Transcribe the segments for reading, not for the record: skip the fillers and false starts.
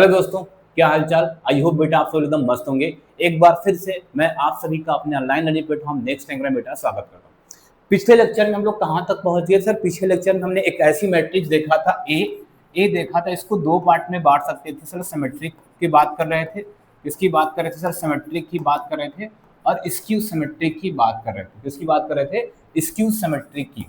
Hello दोस्तों, क्या हालचाल। आई होप बेटा आप सब एकदम मस्त होंगे। एक बार फिर से मैं आप सभी का अपने online learning platform next anchor में बेटा स्वागत करता हूँ। पिछले लेक्चर में हम लोग कहाँ तक पहुंच गए सर? पिछले लेक्चर में हमने एक ऐसी मैट्रिक्स देखा था ए देखा था। इसको दो पार्ट में बांट सकते थे सर। सिमेट्रिक की बात कर रहे थे, इसकी बात कर रहे थे सर, सिमेट्रिक की बात कर रहे थे और स्क्यू सिमेट्रिक की बात कर रहे थे। किसकी बात कर रहे थे? स्क्यू सिमेट्रिक की।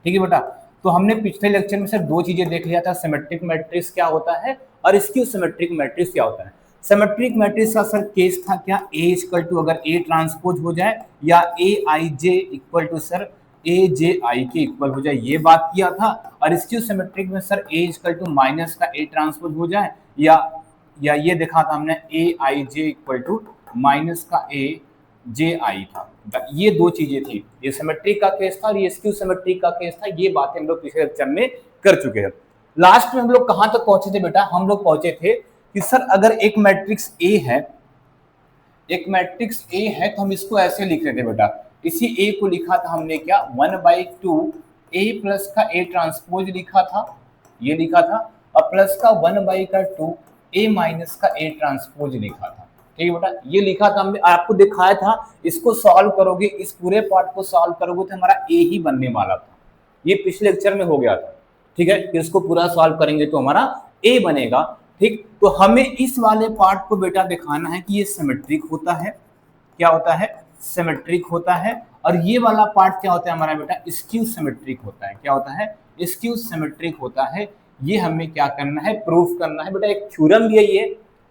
ठीक है बेटा। तो हमने पिछले लेक्चर में सर दो चीजें देख लिया था, सिमेट्रिक मैट्रिक्स क्या होता है और स्क्यू सिमेट्रिक मैट्रिक्स क्या होता है। सिमेट्रिक मैट्रिक्स का सर केस था क्या, ए इक्वल टू अगर ए ट्रांसपोज हो जाए या A I J equal to sir A J I के इक्वल हो जाए, ये बात किया था। और स्क्यू सिमेट्रिक में sir A equal to minus का ए ट्रांसपोज हो जाए या ये देखा था हमने ए I J equal to minus का ए जे आई था। ये दो चीजें थी, ये सिमेट्रिक का केस था और ये स्क्यू सिमेट्रिक का केस था। ये बातें हम लोग पिछले लेक्चर में कर चुके हैं। लास्ट में हम लोग कहां तक पहुंचे थे बेटा? हम लोग पहुंचे थे कि सर अगर एक मैट्रिक्स ए है, एक मैट्रिक्स ए है तो हम इसको ऐसे लिख रहे थे बेटा। इसी ए को लिखा था हमने क्या, 1/2 ए प्लस का ए ट्रांसपोज लिखा था, ये लिखा था, और प्लस का 1/2 ए माइनस का ए ट्रांसपोज लिखा था। ठीक है बेटा, ये लिखा था हमने, आपको दिखाया था। इसको सॉल्व करोगे, इस पूरे पार्ट को सॉल्व करोगे तो हमारा ए ही बनने वाला था। ये पिछले लेक्चर में हो गया था। ठीक है, इसको पूरा सॉल्व करेंगे तो हमारा ए बनेगा। ठीक, तो हमें इस वाले पार्ट को बेटा दिखाना है कि ये सिमेट्रिक होता है। क्या होता है? सिमेट्रिक होता है। और ये वाला पार्ट क्या होता है हमारा बेटा? स्क्यू सिमेट्रिक होता है। क्या होता है? स्क्यू सिमेट्रिक होता है। ये हमें क्या करना है? प्रूफ करना है बेटा। एक थ्योरम भी है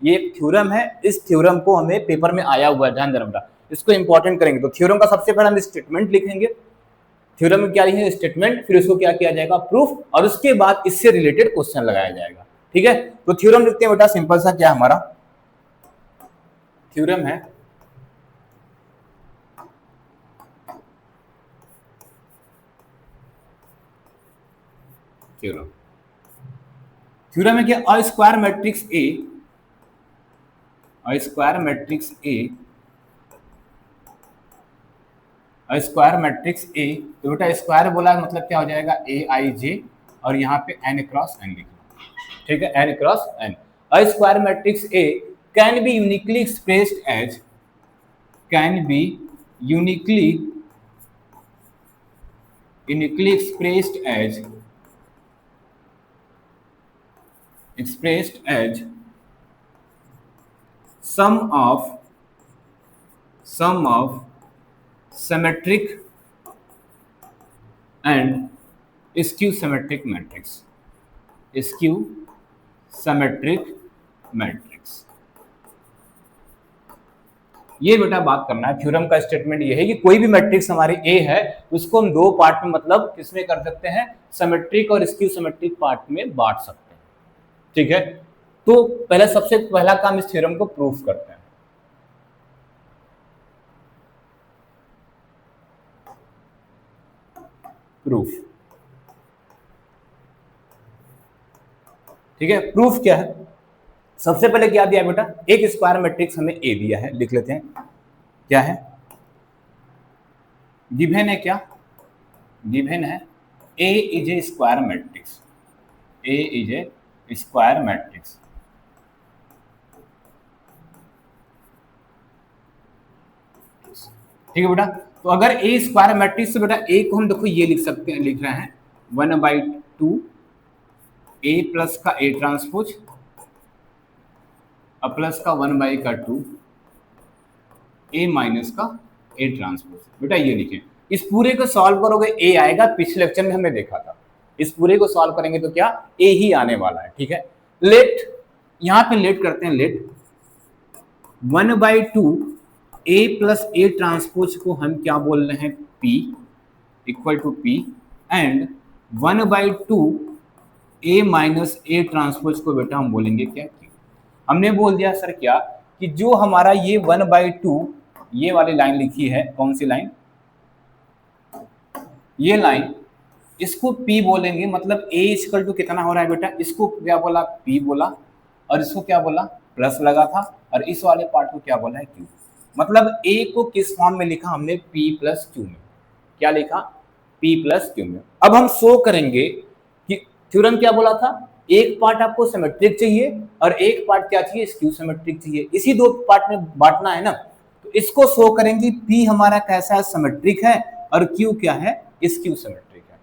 ये एक थ्योरम है। इस थ्योरम को हमें पेपर में आया हुआ है, ध्यान देना बेटा, इसको इंपॉर्टेंट करेंगे। तो थ्योरम का सबसे पहले हम स्टेटमेंट लिखेंगे। थ्योरम में क्या लिखेंगे? स्टेटमेंट, फिर उसको क्या किया जाएगा? प्रूफ, और उसके बाद इससे रिलेटेड क्वेश्चन लगाया जाएगा। ठीक है, तो थ्योरम लिखते हैं बेटा। सिंपल सा क्या हमारा थ्योरम है? थ्योरम है क्या? अ स्क्वायर मैट्रिक्स ए, अ स्क्वायर मैट्रिक्स ए, स्क्वायर मैट्रिक्स ए। तो बेटा स्क्वायर बोला मतलब क्या हो जाएगा? ए आई जे, और यहाँ पे एन क्रॉस एन लिखना। ठीक है, N cross N. A square matrix A can be uniquely expressed as, can be uniquely expressed as sum of symmetric and skew symmetric matrix, skew symmetric matrix। ये बेटा बात करना है। थ्योरम का statement ये है कि कोई भी मैट्रिक्स हमारी ए है उसको हम दो पार्ट में, मतलब किसमें कर सकते हैं? सिमेट्रिक और स्क्यू सिमेट्रिक पार्ट में बांट सकते हैं। ठीक है, तो पहले सबसे पहला काम इस थ्योरम को प्रूफ करते हैं। प्रूफ। ठीक है, प्रूफ क्या है? सबसे पहले क्या दिया बेटा? एक स्क्वायर मैट्रिक्स हमें ए दिया है, लिख लेते हैं। क्या है? गिवन है क्या? गिवन है A is a square matrix, A is a square matrix. ठीक है बेटा, तो अगर ए स्क्वायर मैट्रिक्स, तो बेटा ए को हम देखो ये लिख सकते हैं, लिख रहे हैं 1/2 ए प्लस का ए ट्रांसपोज और प्लस का 1/2 ए माइनस का ए ट्रांसपोज। बेटा ये लिखें, इस पूरे को सॉल्व करोगे ए आएगा। पिछले लेक्चर में हमने देखा था, इस पूरे को सॉल्व करेंगे तो क्या? ए ही आने वाला है। ठीक है, लेट, यहां पे लेट करते हैं, let 1/2 A plus A transpose को हम क्या बोल रहे हैं? P equal to P, and 1/2 A minus A transpose को बेटा हम बोलेंगे क्या? क्यू। हमने बोल दिया सर क्या कि जो हमारा ये 1/2, ये वाली लाइन लिखी है, कौन सी लाइन? ये लाइन, इसको P बोलेंगे। मतलब A इक्वल टू कितना हो रहा है बेटा? इसको क्या बोला? P बोला, और इसको क्या बोला? प्लस लगा था, और इस वाले पार्ट को क्या बोला है? Q। मतलब A को किस फॉर्म में लिखा हमने? P प्लस Q में। क्या लिखा? P प्लस Q में। अब हम शो करेंगे कि थ्योरम क्या बोला था? एक पार्ट आपको सिमेट्रिक चाहिए और एक पार्ट क्या चाहिए, स्क्यू सिमेट्रिक चाहिए। इसी दो पार्ट में बांटना है ना, तो इसको शो करेंगे P हमारा कैसा है, सिमेट्रिक है, और Q क्या है, स्क्यू सिमेट्रिक है।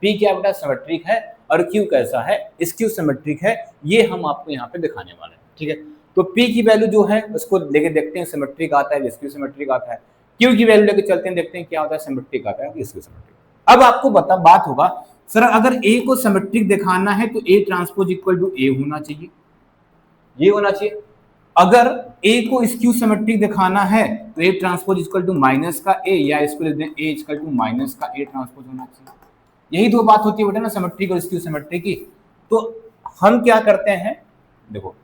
P क्या बेटा, सिमेट्रिक है, और Q कैसा है, स्क्यू सिमेट्रिक है। ये हम आपको यहाँ पे दिखाने वाले हैं, ठीक है। तो P की वैल्यू जो है उसको लेके देखते हैं, सिमेट्रिक आता है, स्क्यू सिमेट्रिक आता है। Q की वैल्यू लेके चलते हैं, देखते हैं क्या होता है, सिमेट्रिक आता है, स्क्यू सिमेट्रिक। अब आपको बात होगा सर अगर A को सिमेट्रिक दिखाना है तो A transpose equal to A होना चाहिए, ये होना चाहिए। अगर A को स्क्यू सिमेट्रिक दिखाना है तो A transpose equal to minus का A, या इसको लिख दें A इक्वल टू माइनस का A ट्रांसपोज होना चाहिए। यही दो बात होती है बेटा ना, सिमेट्रिक और स्क्यू सिमेट्रिक की। तो हम क्या करते हैं, देखो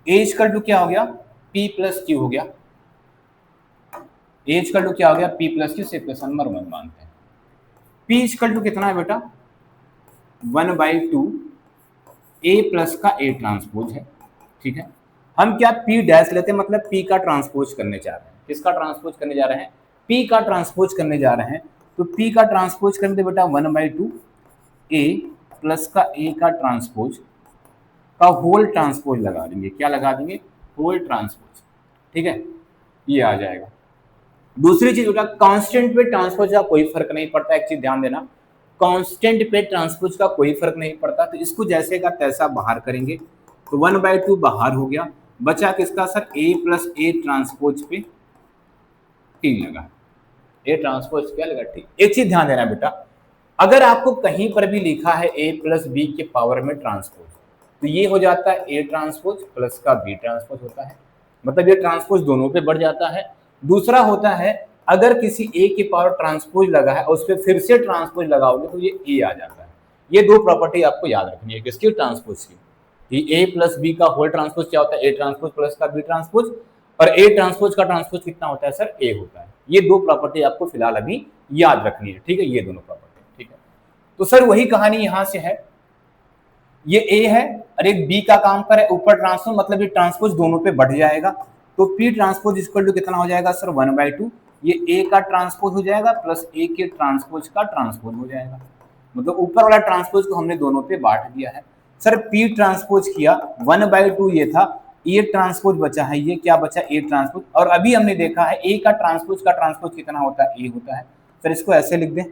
A इक्वल टू क्या हो गया, P प्लस Q हो गया। A इक्वल टू क्या हो गया, P प्लस Q से प्लस नंबर 1 मानते हैं। P इक्वल टू कितना है बेटा, 1/2 A प्लस का A ट्रांसपोज है, ठीक है। हम क्या P डैश लेते हैं, मतलब P का ट्रांसपोज करने जा रहे हैं। किसका ट्रांसपोज करने जा रहे हैं, P का ट्रांसपोज करने जा रहे हैं। तो P का ट्रांसपोज करने दे बेटा 1/2 A प्लस का A का ट्रांसपोज का होल ट्रांसपोज लगा देंगे। क्या लगा देंगे, होल ट्रांसपोज, ठीक है, ये आ जाएगा। दूसरी चीज बेटा, कांस्टेंट पे ट्रांसपोज का कोई फर्क नहीं पड़ता। एक चीज ध्यान देना, कांस्टेंट पे ट्रांसपोज का कोई फर्क नहीं पड़ता। तो इसको जैसे का तैसा बाहर करेंगे तो 1/2 बाहर हो गया, बचा किसका sir, A plus A transpose पे T लगा। A ट्रांसपोज क्या लगा, T। एक चीज ध्यान देना बेटा, अगर आपको कहीं पर भी लिखा है A प्लस B के पावर में ट्रांसपोज, तो ये हो जाता है A ट्रांसपोज प्लस का B ट्रांसपोज होता है, मतलब ये ट्रांसपोज दोनों पे बढ़ जाता है। दूसरा होता है, अगर किसी A के पावर ट्रांसपोज लगा है और उस पर फिर से ट्रांसपोज लगाओगे तो ये A आ जाता है। ये दो प्रॉपर्टी आपको याद रखनी है किसकी, ट्रांसपोज की। A प्लस B का होल ट्रांसपोज क्या होता है, A ट्रांसपोज प्लस का B ट्रांसपोज, और A ट्रांसपोज का ट्रांसपोज कितना होता है सर, A होता है। ये दो प्रॉपर्टी आपको फिलहाल अभी याद रखनी है, ठीक है, ये दोनों प्रॉपर्टी, ठीक है। तो सर वही कहानी यहां से है, ये A है और एक B का काम करे ऊपर ट्रांसपोज, मतलब ये ट्रांसपोज दोनों पे बढ़ जाएगा। तो P ट्रांसपोज इक्वल टू कितना हो जाएगा सर, 1/2 ये A का ट्रांसपोज हो जाएगा प्लस A के ट्रांसपोज का ट्रांसपोज हो जाएगा, मतलब ऊपर वाला ट्रांसपोज को हमने दोनों पे बांट दिया है। सर P ट्रांसपोज किया 1/2 ये था, A ट्रांसपोज बचा है, ये क्या बचा, A ट्रांसपोज। और अभी हमने देखा है A का ट्रांसपोज कितना होता है, A होता है। सर इसको ऐसे लिख दें,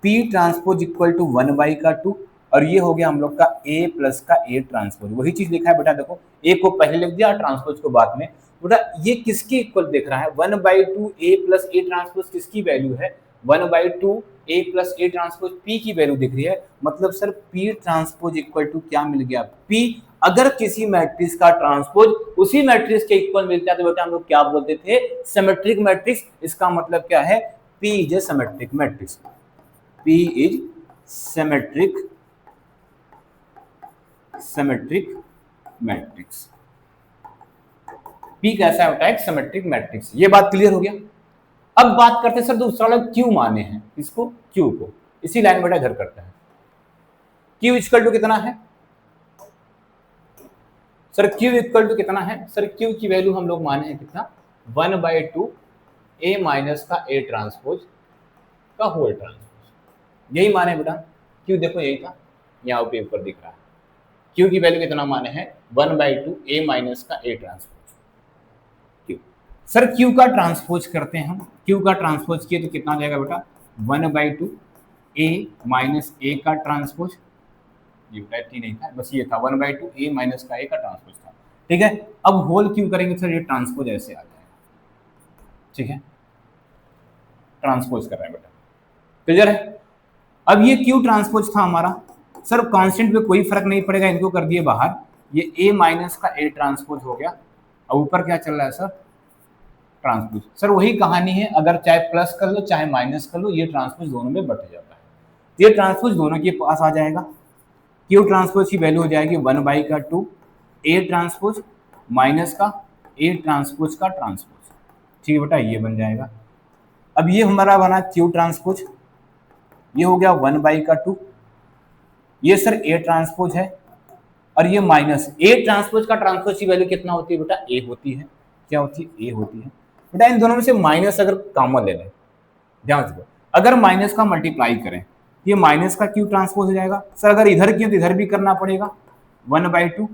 P ट्रांसपोज इक्वल टू 1/2, और ये हो गया हम लोग का A प्लस का A ट्रांसपोज। वही चीज लिखा है बेटा, देखो A को पहले लिख दिया, ट्रांसपोज को बाद में। बेटा ये किसके इक्वल देख रहा है, 1/2 A प्लस A ट्रांसपोज किसकी वैल्यू है, 1/2 A plus A transpose P की वैल्यू दिख रही है। मतलब sir P transpose equal to क्या मिल गया, P। अगर किसी मैट्रिक्स का ट्रांसपोज उसी मैट्रिक्स के इक्वल मिलता है तो बेटा हम लोग क्या बोलते थे, सिमेट्रिक मैट्रिक्स। इसका मतलब क्या है, P is a symmetric matrix, P is symmetric matrix. P कैसा होता है, सिमेट्रिक मैट्रिक्स। ये बात क्लियर हो गया। अब बात करते हैं सर दूसरा वाला Q माने हैं, इसको Q को इसी लाइन बेटा घर करते हैं। Q इक्वल टू कितना है सर, Q इक्वल टू कितना है सर, Q की वैल्यू हम लोग माने हैं कितना, 1/2 A माइनस का A ट्रांसपोज का होल ट्रांसपोज, यही माने बेटा। Q देखो यही था, यहाँ पे ऊपर दिख रहा है। Q की वैल्यू कितना माने हैं, 1/2 A माइनस का A ट्रांसपोज। सर Q का ट्रांसपोज करते हैं हम, Q का ट्रांसपोज किए तो कितना जाएगा बेटा, 1/2 A माइनस A का ट्रांसपोज, ये बेटा T नहीं था, बस ये था 1/2 A माइनस का A का ट्रांसपोज था, ठीक है। अब होल Q करेंगे सर, ये ट्रांसपोज ऐसे आ जाएगा, ठीक है, ट्रांसपोज कर रहे हैं बेटा, क्लियर है। अब ये Q ट्रांसपोज था हमारा, सर कांस्टेंट पे कोई फर्क नहीं पड़ेगा, इनको कर दिए बाहर, ये A माइनस का A ट्रांसपोज हो गया। अब ऊपर क्या चल रहा है सर, ट्रांसपोज। सर वही कहानी है, अगर चाहे प्लस कर लो चाहे माइनस कर लो, ये ट्रांसपोज दोनों में बढ़ जाता है, ये ट्रांसपोज दोनों के पास आ जाएगा। Q ट्रांसपोज की वैल्यू हो जाएगी 1/2 A ट्रांसपोज माइनस का A ट्रांसपोज का ट्रांसपोज, ठीक है बेटा, ये बन जाएगा। अब ये हमारा बना Q ट्रांसपोज, ये हो गया 1/2, ये सर A ट्रांसपोज है, और ये माइनस A ट्रांसपोज का ट्रांसपोज की वैल्यू कितना होती है बेटा, A होती है। क्या होती है, A होती है बेटा। इन दोनों में से माइनस अगर कॉमन ले लें, ध्यान से, अगर माइनस का मल्टीप्लाई करें ये माइनस का क्यू ट्रांसपोज हो जाएगा। सर अगर इधर किया तो इधर भी करना पड़ेगा, 1/2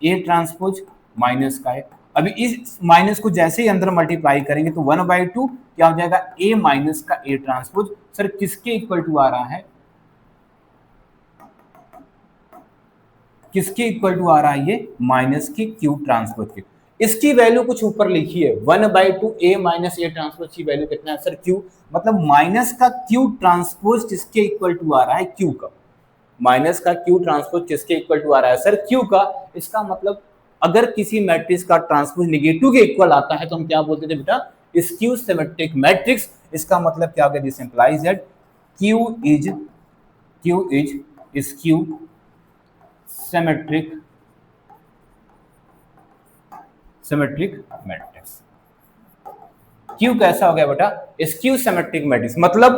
ए ट्रांसपोज माइनस का है। अभी इस माइनस को जैसे ही अंदर मल्टीप्लाई करेंगे तो 1/2 क्या हो जाएगा, ए माइनस का ए ट्रांसपोज। सर किसके इक्वल टू आ रहा है, किसके इक्वल टू आ रहा है, ये माइनस की क्यू ट्रांसपोज के। इसकी वैल्यू कुछ ऊपर लिखी है, 1/2 ए माइनस ए ट्रांसपोज की वैल्यू कितना है सर, क्यू। मतलब माइनस का क्यू ट्रांसपोज किसके इक्वल टू आ रहा है, क्यू का। माइनस का क्यू ट्रांसपोज किसके इक्वल टू आ रहा है सर, क्यू का। इसका मतलब अगर किसी मैट्रिक्स का ट्रांसपोज नेगेटिव के इक्वल आता है तो हम क्या बोलते थे बेटा, स्क्यू सिमेट्रिक मैट्रिक्स। इसका मतलब क्या हो गया, this implies that Q is skew symmetric matrix. Q कैसा हो गया बेटा, स्क्यू सिमेट्रिक मैट्रिक्स। मतलब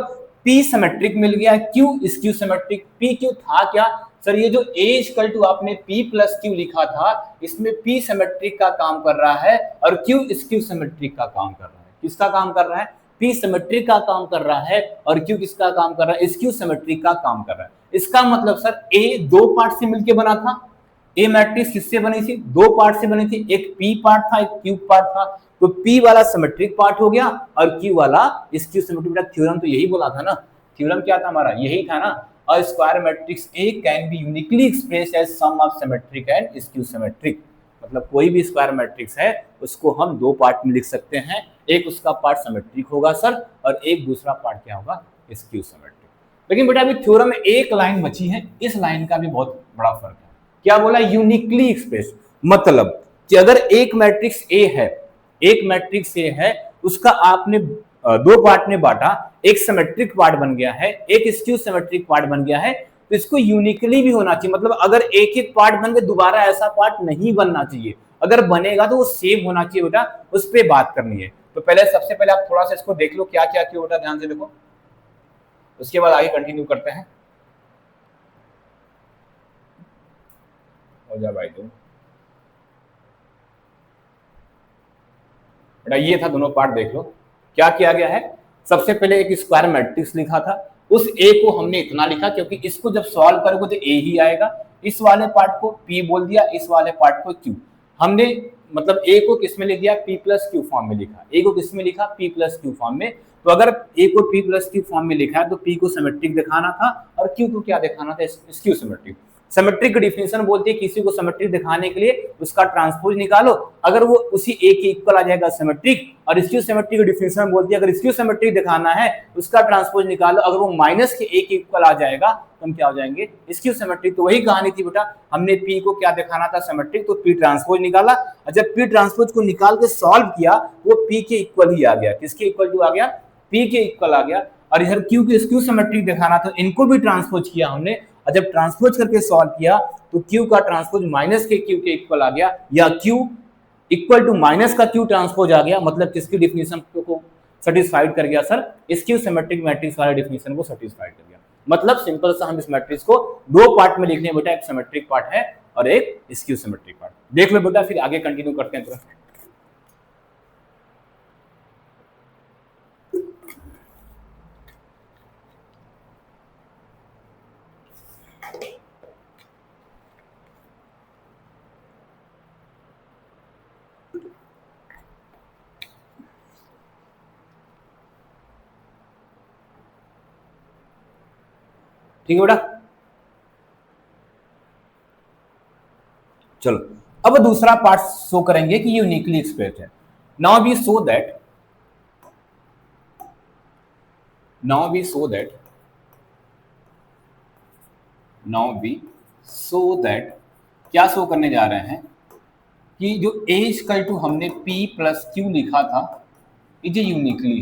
पी सिमेट्रिक मिल गया, Q skew symmetric. P Q था क्या सर, ये जो ए इक्वल टू आपने पी प्लस क्यू लिखा था, इसमें पी सिमेट्रिक का काम कर रहा है और क्यू स्क्यू सिमेट्रिक का काम कर रहा है। किसका काम कर रहा है, पी सिमेट्रिक का काम कर रहा है और क्यू किसका काम कर रहा है, स्क्यू सिमेट्रिक का काम कर रहा है। इसका मतलब सर ए दो पार्ट से मिलकर बना था। ए मैट्रिक्स किससे बनी थी, दो पार्ट से बनी थी, एक पी पार्ट था, एक क्यू पार्ट था। तो पी वाला सिमेट्रिक पार्ट हो गया और क्यू वाला स्क्यू सिमेट्रिक। थ्योरम तो यही बोला था ना, थ्योरम क्या था हमारा, यही था ना, a square matrix A can be uniquely expressed as sum of symmetric and skew symmetric। मतलब कोई भी स्क्वायर मैट्रिक्स है उसको हम दो पार्ट में लिख सकते हैं, एक उसका पार्ट सिमेट्रिक होगा सर और एक दूसरा पार्ट क्या होगा, स्क्यू सिमेट्रिक। लेकिन बेटा अभी थ्योरम में एक लाइन बची है, इस लाइन का भी बहुत बड़ा फर्क है। क्या बोला, यूनिकली एक्सप्रेस। मतलब कि अगर एक मैट्रिक्स ए है, एक मैट्रिक्स ए है, उसका आपने दो पार्ट में बांटा, एक सिमेट्रिक पार्ट बन गया है, एक स्क्यू सिमेट्रिक पार्ट बन गया है, तो इसको यूनिकली भी होना चाहिए। मतलब अगर एक एक पार्ट बन के दोबारा ऐसा पार्ट नहीं बनना चाहिए, अगर बनेगा तो वो सेम होना चाहिए बेटा, उस पर बात करनी है। तो पहले सबसे पहले आप थोड़ा सा इसको देख लो क्या क्या क्यों बेटा, ध्यान से देखो, उसके बाद आगे कंटिन्यू करते हैं। हो जा भाई तुम बेटा, ये था, दोनों पार्ट देख लो क्या किया गया है। सबसे पहले एक स्क्वायर मैट्रिक्स लिखा था, उस ए को हमने इतना लिखा क्योंकि इसको जब सॉल्व करोगे तो ए ही आएगा। इस वाले पार्ट को पी बोल दिया, इस वाले पार्ट को क्यू। हमने मतलब ए को किस में लिख दिया, पी प्लस क्यू फॉर्म में लिखा। ए को किस में लिखा, पी प्लस क्यू फॉर्म में। तो अगर ए को पी प्लस क्यू फॉर्म में लिखा है तो पी को सिमेट्रिक दिखाना था और क्यू को क्या दिखाना था, स्क्यू सिमेट्रिक। सिमेट्रिक की डिफिनेशन बोलती है किसी को सिमेट्रिक दिखाने के लिए उसका ट्रांसपोज निकालो, अगर वो उसी ए के इक्वल आ जाएगा सिमेट्रिक। और स्क्यू सिमेट्रिक की डिफिनेशन बोलती है अगर स्क्यू सिमेट्रिक दिखाना है उसका ट्रांसपोज निकालो, अगर वो माइनस के ए के इक्वल आ जाएगा तो हम क्या हो जाएंगे, स्क्यू सिमेट्रिक। तो वही कहानी थी बेटा, हमने पी को क्या दिखाना था, सिमेट्रिक, तो पी ट्रांसपोज निकाला और जब पी ट्रांसपोज को निकाल के सॉल्व किया वो पी के इक्वल ही आ गया। किसके इक्वल टू आ गया, पी के इक्वल आ गया। और इधर क्यू के स्क्यू सिमेट्रिक दिखाना था, इनको भी ट्रांसपोज किया हमने और जब ट्रांसपोज करके सॉल्व किया तो क्यू का ट्रांसपोज माइनस के क्यू के इक्वल आ गया, या क्यू इक्वल टू माइनस का क्यू ट्रांसपोज आ गया। मतलब किसकी डिफिनेशन को सेटिस्फाइड कर गया सर, स्क्यू सिमेट्रिक मैट्रिक्स वाले डिफिनेशन को सेटिस्फाइड कर गया। मतलब सिंपल सा हम इस मैट्रिक्स को दो पार्ट में लिखने बेटा, एक सिमेट्रिक पार्ट है और एक स्क्यू सिमेट्रिक पार्ट। देख लो बेटा, फिर आगे कंटिन्यू करते हैं। ठीक है बेटा, चलो अब दूसरा पार्ट शो करेंगे कि यूनिकली एक्सप्रेस्ड है। नाउ वी शो दैट क्या शो करने जा रहे हैं कि जो ए इक्वल टू हमने पी प्लस क्यू लिखा था ये यूनिकली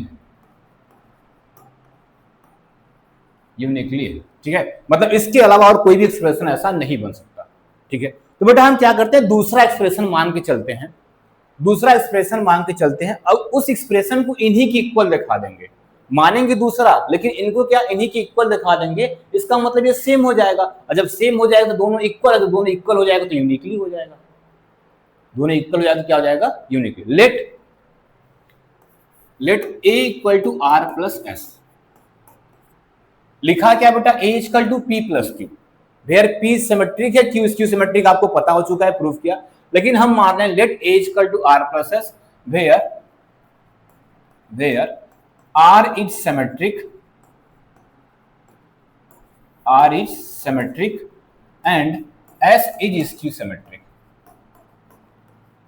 है, ठीक है। मतलब इसके अलावा और कोई भी एक्सप्रेशन ऐसा नहीं बन सकता, ठीक है। तो बेटा हम क्या करते हैं, दूसरा एक्सप्रेशन मान के चलते हैं, अब उस एक्सप्रेशन को इन्हीं की इक्वल दिखा देंगे, मानेंगे दूसरा लेकिन इनको क्या इन्हीं की इक्वल दिखा देंगे। इसका मतलब ये सेम हो जाएगा और जब सेम हो जाएगा तो दोनों इक्वल है, तो दोनों इक्वल हो जाएगा तो यूनिकली हो जाएगा, दोनों इक्वल हो जाएगा तो क्या हो जाएगा, uniquely. Let A equal to R plus S. लिखा क्या बेटा, A equal to P plus Q, where P symmetric है, Q स्क्यू सिमेट्रिक आपको पता हो चुका है, प्रूफ किया। लेकिन हम मान रहे हैं let A equal to R plus S, where R is symmetric, R is symmetric and S is skew symmetric,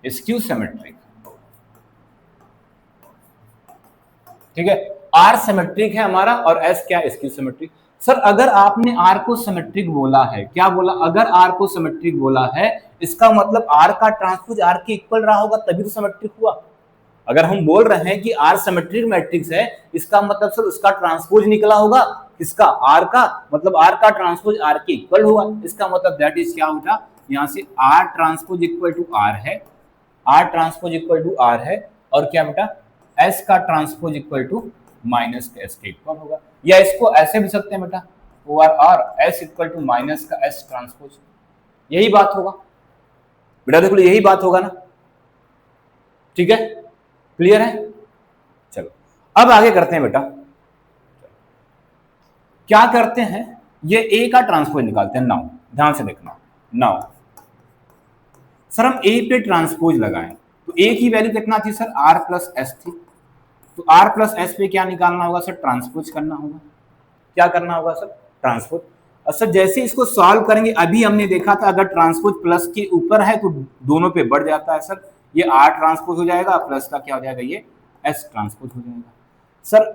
skew symmetric, ठीक है। R सिमेट्रिक है हमारा और S क्या, स्क्यू सिमेट्रिक। सर अगर आपने R को सिमेट्रिक बोला है, क्या बोला, अगर R को सिमेट्रिक बोला है, इसका मतलब R का ट्रांसपोज R के इक्वल रहा होगा तभी तो सिमेट्रिक हुआ। अगर हम बोल रहे हैं कि R सिमेट्रिक मैट्रिक्स है, इसका मतलब सर उसका ट्रांसपोज निकला होगा, किसका, R का, मतलब R का ट्रांसपोज R के इक्वल होगा। इसका मतलब दैट इज क्या होगा, यहाँ से R transpose equal to R है, R transpose equal to R है, और क्या बेटा, S का ट्रांसपोज इक्वल टू माइनस का S के इक्वल होगा। या इसको ऐसे भी सकते हैं बेटा, over R S equal to minus का S ट्रांसपोज, यही बात होगा बेटा, देखो यही बात होगा ना, ठीक है, क्लियर है। चलो अब आगे करते हैं बेटा, क्या करते हैं, ये A का ट्रांसपोज निकालते हैं। नाउ ध्यान से देखना, नाउ सर हम A पे ट्रांसपोज लगाएं तो A की वैल्यू कितना थी सर, R प्लस S थी, तो R प्लस S पे क्या निकालना होगा सर, ट्रांसपोज करना होगा। क्या करना होगा सर, ट्रांसपोज। और सर जैसे इसको सॉल्व करेंगे, अभी हमने देखा था अगर ट्रांसपोज प्लस के ऊपर है तो दोनों पे बढ़ जाता है सर, ये R ट्रांसपोज हो जाएगा, प्लस का क्या हो जाएगा, ये S ट्रांसपोज हो जाएगा। सर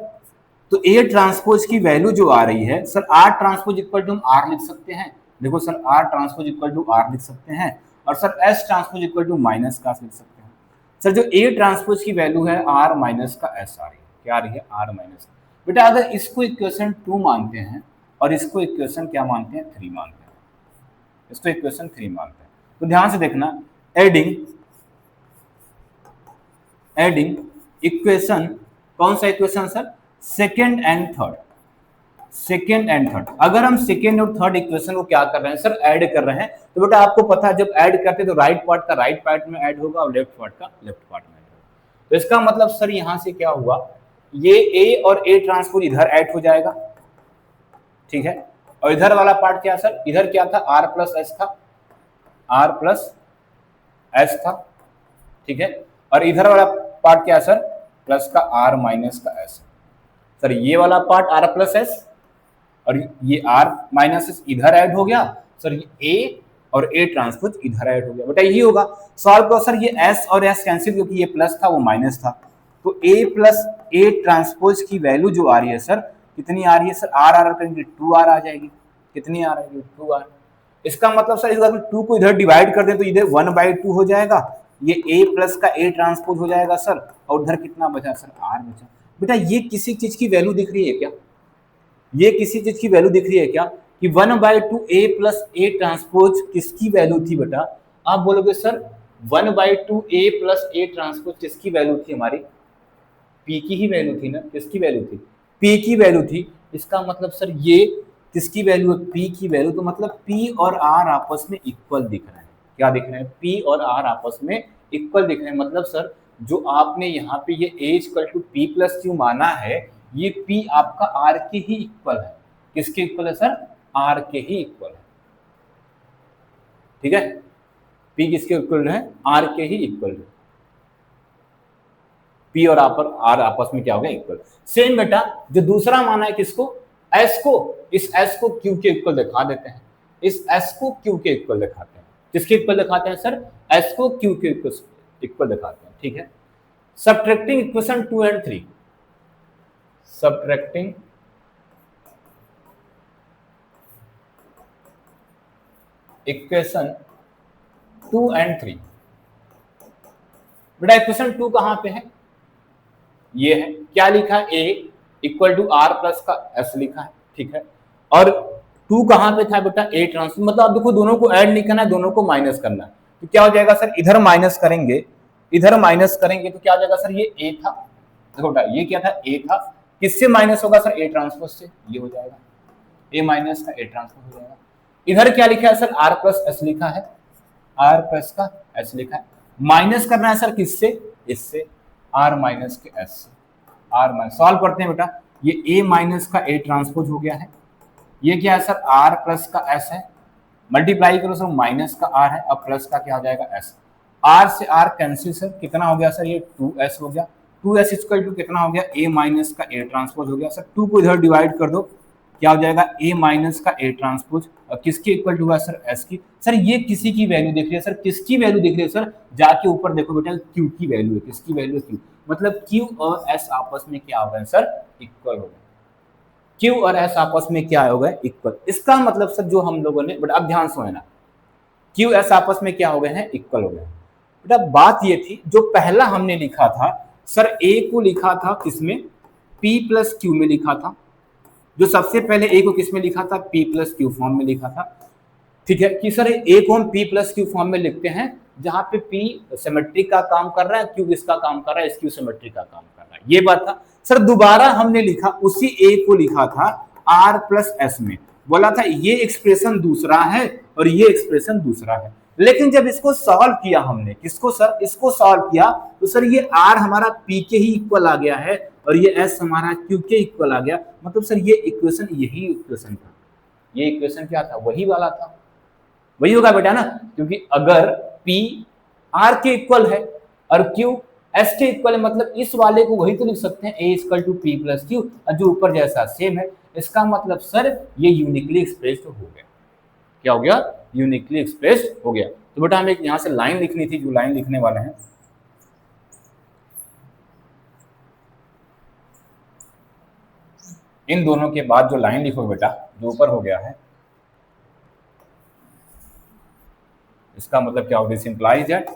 तो A ट्रांसपोज की वैल्यू जो आ रही है sir, R transpose equal to हम R लिख सकते हैं, देखो sir R transpose equal to R लिख सकते हैं, और sir S transpose equal to minus का लिख सकते हैं। सर जो A ट्रांसपोज की वैल्यू है R माइनस का S आ रही है, क्या आ रही है, R माइनस। बेटा अगर इसको इक्वेशन 2 मानते हैं और इसको इक्वेशन क्या मानते हैं, 3 मानते हैं, इसको इक्वेशन 3 मानते हैं, तो ध्यान से देखना, एडिंग इक्वेशन, कौन सा equation sir, second and third, second and third. अगर हम सेकेंड और थर्ड इक्वेशन को क्या कर रहे हैं सर, ऐड कर रहे हैं, तो बेटा आपको पता है जब ऐड करते हैं तो राइट पार्ट का राइट पार्ट में ऐड होगा और लेफ्ट पार्ट का लेफ्ट पार्ट में ऐड होगा। तो इसका मतलब सर यहां से क्या हुआ, ये A और A ट्रांसपोज इधर ऐड हो जाएगा, ठीक है, और इधर वाला पार्ट क्या सर, इधर क्या था, R प्लस S था, R प्लस S था, ठीक है, और इधर वाला पार्ट क्या सर, प्लस का R माइनस का S। सर ये वाला पार्ट R प्लस S और ये R माइनस S इधर ऐड हो गया, सर ये A और A ट्रांसपोज इधर ऐड हो गया। बेटा यही होगा, सॉल्व करो सर, ये S और S कैंसिल, क्योंकि ये प्लस था वो माइनस था, तो A प्लस A ट्रांसपोज की वैल्यू जो आ रही है सर, कितनी आ रही है सर, R करेंगे 2R आ जाएगी, कितनी आ रही है, 2R। इसका मतलब सर अगर 2 को इधर डिवाइड कर दें तो इधर 1/2 हो जाएगा, ये A प्लस का A ट्रांसपोज हो जाएगा सर, और उधर कितना बचा सर, R बचा। बेटा ये किसी चीज की वैल्यू दिख रही है क्या, ये किसी चीज की वैल्यू दिख रही है क्या, कि 1/2 A प्लस A ट्रांसपोज किसकी वैल्यू थी बेटा, आप बोलोगे sir 1/2 A plus A transpose किसकी वैल्यू थी, हमारी P की ही वैल्यू थी ना, किसकी वैल्यू थी, P की वैल्यू थी। इसका मतलब सर ये किसकी वैल्यू है, P की वैल्यू, तो मतलब P और R आपस में इक्वल दिख रहे हैं, क्या दिख रहे हैं, P और R आपस में इक्वल दिख रहे हैं। मतलब सर जो आपने यहाँ पे ये A equal to P plus Q माना है, ये P आपका R के ही इक्वल है, किसके इक्वल है सर, R के ही इक्वल है, ठीक है, P किसके इक्वल है, R के ही इक्वल है, P और R आपस में क्या हो गया, इक्वल। सेम बेटा जो दूसरा माना है किसको, S को, इस S को Q के इक्वल दिखा देते हैं, इस S को Q के इक्वल दिखाते हैं, किसके इक्वल दिखाते हैं सर, S को Q के इक्वल दिखाते हैं, ठीक है। Subtracting equation 2 and 3, subtracting equation 2 and 3। बेटा इक्वेशन 2 कहां पे है, ये है, क्या लिखा है, A equal to R plus का S लिखा है, ठीक है, और 2 कहां पे था बेटा, A ट्रांसपोज, मतलब आप देखो दोनों को ऐड नहीं करना है, दोनों को माइनस करना है, तो क्या हो जाएगा सर, इधर माइनस करेंगे, इधर माइनस करेंगे तो क्या हो जाएगा सर, ये A था, देखो बेटा ये क्या था, A था, किससे माइनस होगा सर, A ट्रांसपोज से, ये हो जाएगा A माइनस का A ट्रांसपोज हो जाएगा। इधर क्या लिखा है सर, R प्लस S लिखा है, R प्लस का S लिखा है, माइनस करना है सर किससे, इससे, R माइनस के S से, R माइनस, सॉल्व करते हैं बेटा, ये A माइनस का A ट्रांसपोज हो गया है, ये क्या है सर, आर प्लस का एस है, मल्टीप्लाई करो सर माइनस का आर है, अब प्लस का क्या हो जाएगा एस। आर से आर कैंसिल सर, कितना हो गया सर, ये 2s हो गया। 2s इक्वल टू कितना हो गया, ए माइनस का ए ट्रांसपोज हो गया सर। 2 को इधर डिवाइड कर दो, क्या हो जाएगा, ए माइनस का ए ट्रांसपोज, और किसके इक्वल टू है सर, एस की। सर ये किसी की वैल्यू दिख रही है सर, किसकी वैल्यू दिख रही है सर, जाके ऊपर देखो बेटा, क्यू की वैल्यू है, किसकी वैल्यू है, क्यू। मतलब क्यू और एस आपस में क्या हो गए सर, इक्वल हो गए। क्यू और एस आपस में क्या हो गए, इक्वल। इसका मतलब सर जो हम लोगों ने, बट अब ध्यान से ना, क्यू एस आपस में क्या हो गए हैं, इक्वल हो गए। बेटा बात ये थी, जो पहला हमने लिखा था सर, ए को लिखा था किसमें, पी प्लस क्यू में लिखा था। जो सबसे पहले ए को किसमें लिखा था, पी प्लस क्यू फॉर्म में लिखा था। ठीक है कि सर ए को हम पी प्लस क्यू फॉर्म में लिखते हैं, जहां पे पी सिमेट्रिक का काम कर रहा है, क्यू किसका काम कर रहा है, क्यू सिमेट्रिक का काम कर रहा है। ये बात था सर। दोबारा हमने लिखा, उसी ए को लिखा था आर प्लस एस में, बोला था ये एक्सप्रेशन दूसरा है और ये एक्सप्रेशन दूसरा है। लेकिन जब इसको सॉल्व किया हमने, किसको सर, इसको सॉल्व किया, तो सर ये आर हमारा पी के ही इक्वल आ गया है और ये एस हमारा क्यू के इक्वल आ गया। मतलब सर ये इक्वेशन, यही इक्वेशन था, ये इक्वेशन क्या था, वही वाला था, वही होगा बेटा ना। क्योंकि अगर P R के इक्वल है और Q S के इक्वल है, मतलब इस वाले को वही तो लिख सकते हैं, A equal to P plus Q, और जो ऊपर जैसा सेम है। इसका मतलब सर ये यूनिकली एक्सप्रेस्ड हो गया। क्या हो गया, यूनिकली एक्सप्रेस्ड हो गया। तो बेटा हमें यहाँ से लाइन लिखनी थी, जो लाइन लिखने वाले हैं, इन दोनों के बाद जो लाइन लिखोगे बेटा, जो ऊपर हो गया है, इसका मतलब क्या होगा, this implies that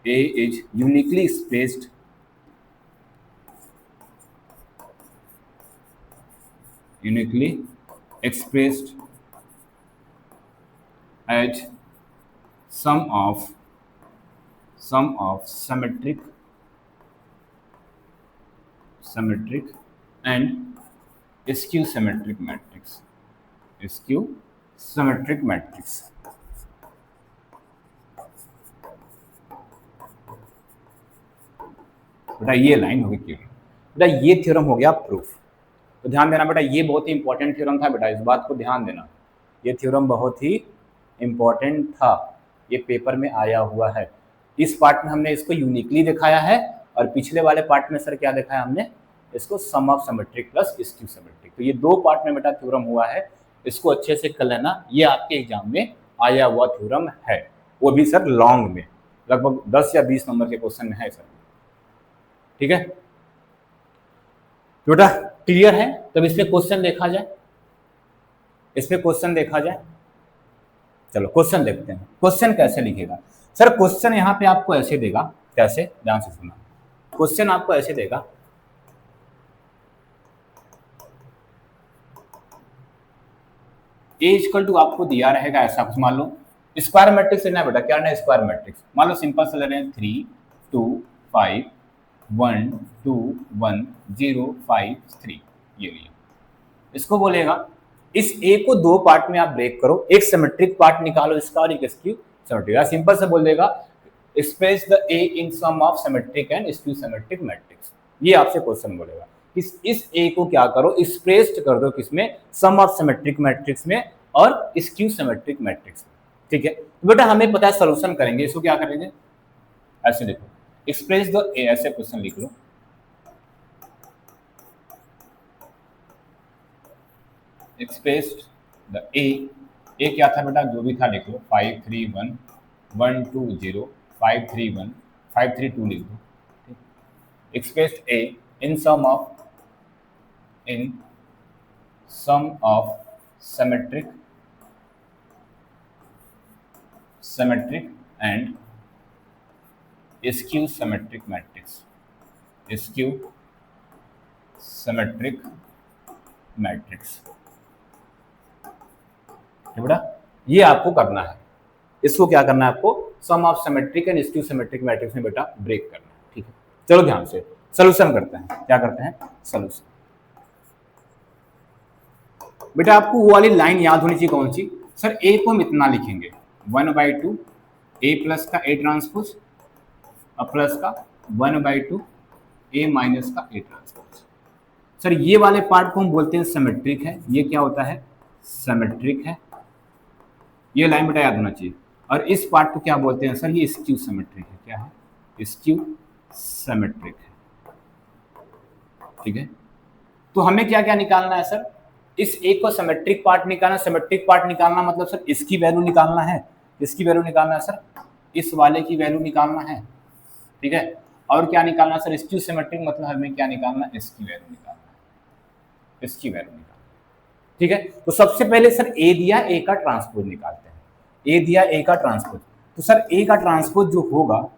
A is uniquely expressed as sum of symmetric and skew symmetric matrix, बेटा ये लाइन होगी क्यों, बेटा ये थ्योरम हो गया प्रूफ। तो ध्यान देना बेटा, ये बहुत ही इंपॉर्टेंट थ्योरम था बेटा, इस बात को ध्यान देना, ये थ्योरम बहुत ही इंपॉर्टेंट था, ये पेपर में आया हुआ है। इस पार्ट में हमने इसको यूनिकली दिखाया है, और पिछले वाले पार्ट में सर क्या दिखाया हमने, इसको sum of symmetric plus skew symmetric. तो ये दो पार्ट में बेटा थ्योरम हुआ है, इसको अच्छे से कर लेना, ये आपके एग्जाम में आया हुआ थ्योरम है, वो भी सर लॉन्ग में, लगभग 10 या 20 नंबर के क्वेश्चन में है सर। ठीक है बेटा, क्लियर है। तब इसमें क्वेश्चन देखा जाए, इसमें क्वेश्चन देखा जाए, चलो क्वेश्चन देखते हैं। क्वेश्चन कैसे लिखेगा सर, क्वेश्चन यहाँ पे आपको ऐसे देगा, कैसे, ध्यान से सुनना। क्वेश्चन आपको ऐसे देगा, ए इक्वल टू आपको दिया रहेगा ऐसा कुछ, मान लो स्क्वायर मैट्रिक्स लेना है बेटा, क्या लेना है, स्क्वायर मैट्रिक्स। मान लो सिंपल से ले रहे हैं 3 2 5 1 2 1 0 5 3, ये लिया। इसको बोलेगा इस ए को दो पार्ट में आप ब्रेक करो, एक सिमेट्रिक पार्ट निकालो इसका और एक स्क्यू सिमेट्रिक। सिंपल से बोल देगा express the A in sum of symmetric and skew symmetric matrix. ये आपसे क्वेश्चन बोलेगा, इस ए को क्या करो, एक्सप्रेस्ड कर दो किसमें, सम ऑफ सिमेट्रिक मैट्रिक्स में और स्क्यू सिमेट्रिक मैट्रिक्स में। ठीक है बेटा, हमें पता है सोल्यूशन करेंगे, इसको क्या करेंगे, ऐसे देखो, एक्सप्रेस द ए, ऐसे क्वेश्चन लिख लो, एक्सप्रेस्ड द ए क्या था बेटा, जो भी था लिख लो, 5 3 1 1 2 0 5 3 1 5 3 2 लिख दो। Expressed A in sum of symmetric and skew symmetric matrix, skew symmetric matrix. बेटा ये आपको करना है, इसको क्या करना है आपको, sum of symmetric and skew symmetric matrix में बेटा ब्रेक करना है। ठीक है, चलो ध्यान से सॉल्यूशन करते हैं। क्या करते हैं, सॉल्यूशन। बेटा आपको वो वाली लाइन याद होनी चाहिए, कौन सी सर, ए को हम इतना लिखेंगे 1/2 ए प्लस का ए ट्रांसपोज और प्लस का 1/2 ए माइनस का ए ट्रांसपोज। सर ये वाले पार्ट को हम बोलते हैं सिमेट्रिक है, ये क्या होता है, सिमेट्रिक है, ये लाइन बेटा याद होना चाहिए। और इस पार्ट को क्या बोलते हैं सर, ये स्क्यू सिमेट्रिक है, क्या है, स्क्यू सिमेट्रिक है, ठीक है। तो हमें क्या क्या निकालना है सर, इस एक को सिमेट्रिक पार्ट निकालना, सिमेट्रिक पार्ट निकालना मतलब सर इसकी वैल्यू निकालना है, इसकी वैल्यू निकालना है सर, इस वाले की वैल्यू निकालना है, ठीक है। और क्या निकालना है सर, स्क्यू सिमेट्रिक मतलब हमें क्या निकालना है, इसकी वैल्यू निकालना है, इसकी वैल्यू निकालना है, ठीक है। तो सबसे पहले सर ए दिया, ए का ट्रांसपोज निकालते हैं, ए दिया ए का ट्रांसपोज। तो सर ए का ट्रांसपोज जो होगा,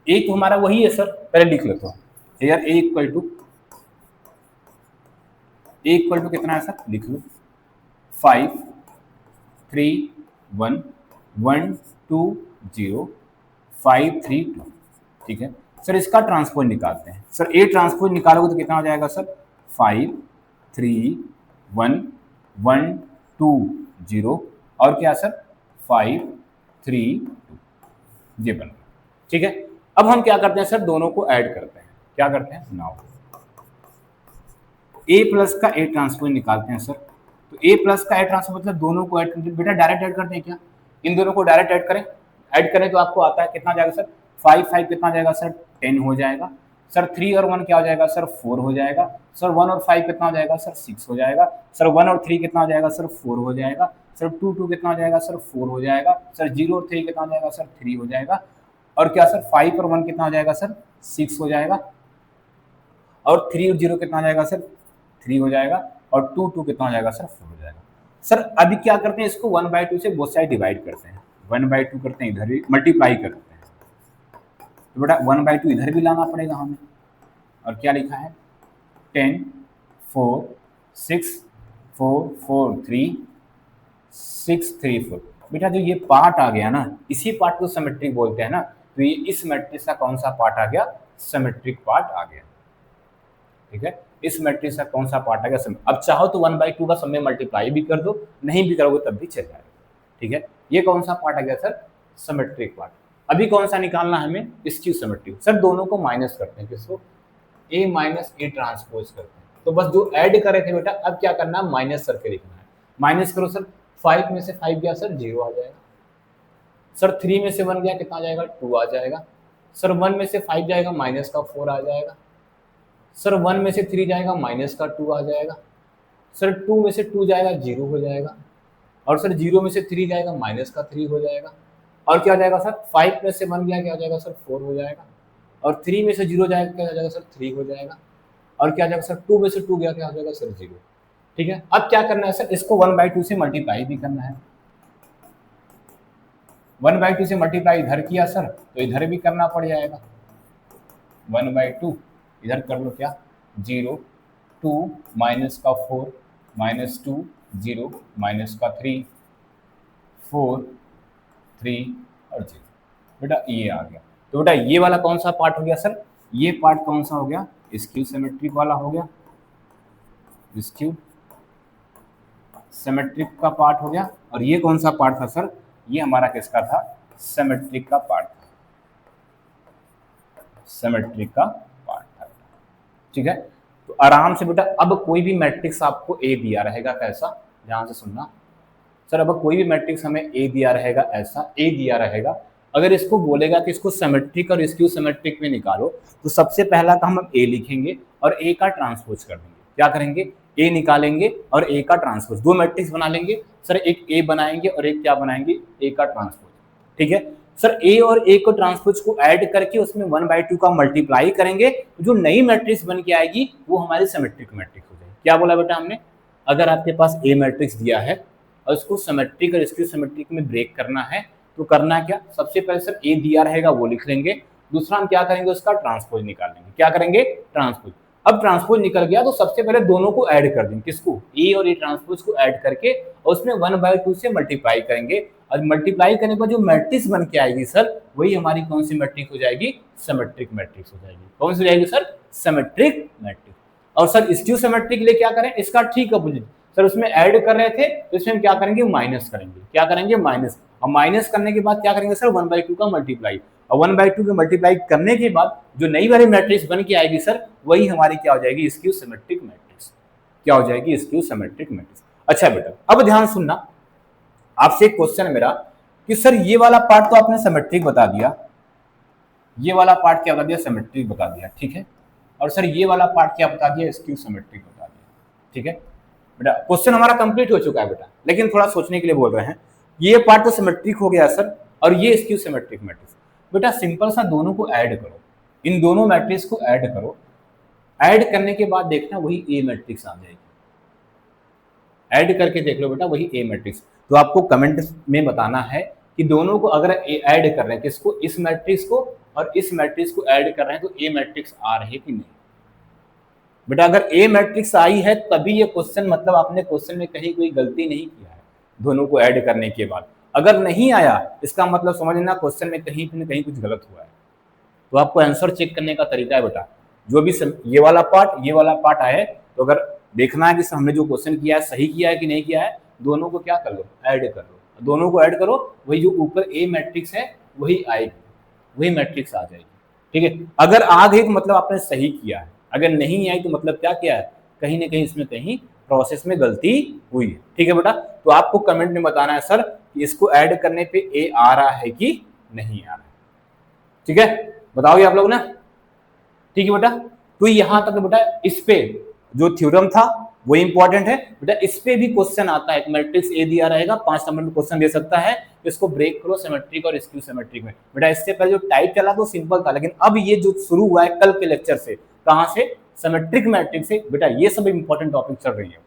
ए तो हमारा वही है सर, पहले लिख लेता हूँ यार, ए इक्वल टू कितना है सर, लिख लो 5 3 1 1 2 0 5 3 2, ठीक है। सर इसका ट्रांसपोज निकालते हैं, सर ए ट्रांसपोज निकालोगे तो कितना हो जाएगा सर, 5 3 1 1 2 0 और क्या सर 5 3 2, ये बन गया, ठीक है। अब हम क्या करते हैं सर, दोनों को ऐड करते हैं, क्या करते हैं, नाउ ए प्लस का ए ट्रांसपोज निकालते हैं सर। तो ए प्लस का ए ट्रांसपोज मतलब दोनों को ऐड, बेटा डायरेक्ट ऐड करते हैं क्या, इन दोनों को डायरेक्ट ऐड करें तो आपको आता है कितना जाएगा सर, 5 5 कितना जाएगा सर, 10 हो जाएगा सर, 3 और 1 क्या हो जाएगा सर, 4 हो जाएगा सर, 1 और 5 कितना हो जाएगा सर, 6 हो जाएगा सर, 1 और 3 कितना हो जाएगा सर, 4 हो जाएगा सर, 2 2 कितना हो जाएगा सर, 4 हो जाएगा सर, 0 और 3 कितना हो जाएगा सर, 3 हो जाएगा और क्या सर 5 और 1 कितना हो जाएगा सर, 6 हो जाएगा और 3 और 0 कितना हो जाएगा सर, 3 हो जाएगा और 2 2 कितना हो जाएगा सर, 4 हो जाएगा। सर अभी क्या करते हैं, इसको 1/2 से बोथ साइड डिवाइड करते हैं, 1/2 करते हैं, इधर भी मल्टीप्लाई करते हैं, तो बेटा 1/2 इधर भी लाना पड़ेगा हमें, और क्या लिखा है 10 4 6 4 4 3 6 3 4। बेटा जो ये पार्ट आ गया ना, इसी पार्ट को सिमेट्रिक बोलते हैं ना, तो ये इस मैट्रिक्स का कौन सा पार्ट आ गया, सिमेट्रिक पार्ट आ गया, ठीक है। इस मैट्रिक्स का कौन सा पार्ट आ गया, अब चाहो तो 1/2 का सब में मल्टीप्लाई भी कर दो, नहीं भी करोगे तब भी चल जाएगा, ठीक है। ये कौन सा पार्ट आ गया सर, सिमेट्रिक पार्ट। अभी कौन सा निकालना है हमें, स्क्यू सिमेट्रिक। सर दोनों को माइनस करते हैं, किसको, ए माइनस ए ट्रांसपोज करते हैं। तो बस जो ऐड करे थे बेटा, अब क्या करना है, माइनस करके लिखना है। माइनस करो सर, 5 में से 5 गया सर 0 आ जाएगा सर, 3 में से 1 गया कितना आ जाएगा, 2 आ जाएगा सर, 1 में से 5 जाएगा माइनस का 4 आ जाएगा सर, 1 में से 3 जाएगा माइनस का 2 आ जाएगा सर, 2 में से 2 जाएगा 0 हो जाएगा और सर 0 में से 3 जाएगा माइनस का 3 हो जाएगा और क्या हो जाएगा सर, 5 में से 1 गया क्या हो जाएगा सर, 4 हो जाएगा और 3 में से 0 जाएगा क्या हो जाएगा सर, 3 हो जाएगा और क्या हो जाएगा सर, 2 में से 2 गया क्या हो जाएगा सर, 0, ठीक है। अब क्या करना है सर, इसको 1/2 से मल्टीप्लाई भी करना है। 1/2 से मल्टीप्लाई इधर किया सर, तो इधर भी करना पड़ जाएगा, 1/2 इधर कर लो, क्या 0 2 माइनस का 4 माइनस 2 0 माइनस का 3 4 3 और 0, बेटा ये आ गया। तो बेटा ये वाला कौन सा पार्ट हो गया सर, ये पार्ट कौन सा हो गया, स्क्यू सिमेट्रिक वाला हो गया, स्क्यू सिमेट्रिक का पार्ट हो गया। और ये कौन सा पार्ट था सर, ये हमारा किसका था, सिमेट्रिक का पार्ट था, सिमेट्रिक का पार्ट था, ठीक है। तो आराम से बेटा, अब कोई भी मैट्रिक्स आपको ए दिया रहेगा, कैसा, ध्यान से सुनना सर, अब कोई भी मैट्रिक्स हमें ए दिया रहेगा, ऐसा ए दिया रहेगा, अगर इसको बोलेगा कि इसको सिमेट्रिक और स्क्यू सिमेट्रिक में निकालो, तो सबसे पहला काम हम ए लिखेंगे और ए का ट्रांसपोज कर देंगे। क्या करेंगे, ए निकालेंगे और ए का ट्रांसपोज, दो मैट्रिक्स बना लेंगे सर, एक ए बनाएंगे और एक क्या बनाएंगे, ए का ट्रांसपोज, ठीक है सर। ए और ए को ट्रांसपोज को ऐड करके उसमें 1/2 का मल्टीप्लाई करेंगे, जो नई मैट्रिक्स बन के आएगी वो हमारी सिमेट्रिक मैट्रिक्स हो जाएगी। क्या बोला बेटा हमने, अगर आपके पास ए मैट्रिक्स दिया है और उसको सिमेट्रिक और स्क्यू सिमेट्रिक में ब्रेक करना है, तो करना क्या, सबसे पहले सर ए दिया रहेगा वो लिख लेंगे, दूसरा हम क्या करेंगे, उसका ट्रांसपोज निकालेंगे। क्या करेंगे, ट्रांसपोज। अब ट्रांसपोज निकल गया तो सबसे पहले दोनों को ऐड कर देंगे, किसको, ए और ए ट्रांसपोज को ऐड करके और उसमें 1/2 से मल्टीप्लाई करेंगे, और मल्टीप्लाई करने पर जो मैट्रिक्स बन के आएगी सर, वही हमारी कौन सी मैट्रिक्स हो जाएगी, सिमेट्रिक मैट्रिक्स हो जाएगी। कौन सी हो जाएगी सर, सिमेट्रिक मैट्रिक्स। और सर स्क्यू सिमेट्रिक के लिए क्या करें, इसका ठीक अपोजिट सर, उसमें ऐड कर रहे थे तो इसमें हम क्या करेंगे, माइनस करेंगे। क्या करेंगे, माइनस। और माइनस करने के बाद क्या करेंगे सर, 1/2 का मल्टीप्लाई। और 1/2 के मल्टीप्लाई करने के बाद जो नई वाली मैट्रिक्स बन के आएगी सर, वही हमारी क्या हो जाएगी, स्क्यू सिमेट्रिक मैट्रिक्स। क्या हो जाएगी, स्क्यू सिमेट्रिक मैट्रिक्स। अच्छा बेटा, अब ध्यान सुनना, आपसे एक क्वेश्चन है मेरा कि सर ये वाला पार्ट तो आपने सिमेट्रिक बता दिया, ये वाला पार्ट क्या बता दिया, सिमेट्रिक बता दिया, ठीक है, और सर ये वाला पार्ट क्या बता दिया, स्क्यू सिमेट्रिक बता दिया, ठीक है बेटा। क्वेश्चन हमारा कंप्लीट हो चुका है बेटा, लेकिन थोड़ा सोचने के लिए बोल रहे हैं। ये पार्ट तो सिमेट्रिक हो गया सर, और ये स्क्यू सिमेट्रिक मैट्रिक्स। बेटा सिंपल सा दोनों को ऐड करो, इन दोनों मैट्रिक्स को ऐड करो, ऐड करने के बाद देखना वही ए मैट्रिक्स आ जाएगी। ऐड करके देख लो बेटा, वही ए मैट्रिक्स। तो आपको कमेंट में बताना है कि दोनों को अगर ऐड कर रहे हैं, किसको, इस मैट्रिक्स को और इस मैट्रिक्स को ऐड कर रहे हैं, तो ए मैट्रिक्स आ रही है कि नहीं। बेटा अगर ए मैट्रिक्स आई है तभी ये क्वेश्चन, मतलब आपने क्वेश्चन में कहीं कोई गलती नहीं किया है दोनों को ऐड करने के बाद। अगर नहीं आया इसका मतलब समझ लेना क्वेश्चन में कहीं न कहीं कुछ गलत हुआ है। तो आपको आंसर चेक करने का तरीका है बेटा, जो भी ये वाला पार्ट आए तो अगर देखना है कि हमने जो क्वेश्चन किया है सही किया है कि नहीं किया है, दोनों को क्या कर लो, ऐड कर लो। दोनों को ऐड करो, वही जो ऊपर ए मैट्रिक्स है वही आएगी, वही मैट्रिक्स आ जाएगी, ठीक है। अगर आ गई तो मतलब आपने सही किया है, अगर नहीं आई तो मतलब क्या किया है, कहीं ना कहीं इसमें कहीं प्रोसेस में गलती हुई है, ठीक है बेटा। तो आपको कमेंट में बताना है सर कि इसको ऐड करने पे ए आ रहा है कि नहीं आ रहा है, ठीक है, बताओगे आप लोग ना, ठीक है बेटा। तो यहां तक बेटा इस पे जो थ्योरम था वो इंपॉर्टेंट है बेटा। इस पे भी क्वेश्चन आता है, मैट्रिक्स ए दिया रहेगा, 5 नंबर में क्वेश्चन दे सकता है, इसको ब्रेक करो सिमेट्रिक और स्क्यू सिमेट्रिक में। बेटा इससे पहले जो टाइप चला तो सिंपल था, लेकिन अब ये जो शुरू हुआ है कल के लेक्चर से, कहां से, सिमेट्रिक मैट्रिक्स से। बेटा ये सब इंपॉर्टेंट टॉपिक चल रही है,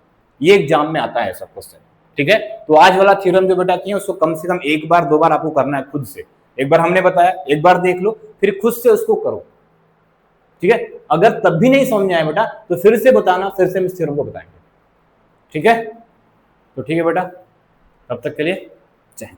ये एग्जाम में आता है सब क्वेश्चन, ठीक है। तो आज वाला थ्योरम जो बेटा किए उसको कम से कम एक बार 2 बार आपको करना है खुद से। एक बार हमने बताया, एक बार देख लो, फिर खुद से उसको करो, ठीक है। अगर तब भी नहीं समझ में आया बेटा तो फिर से बताना, फिर से हम इस थ्योरम को बताएंगे, ठीक है। तो ठीक है बेटा, तब तक के लिए जय हिंद।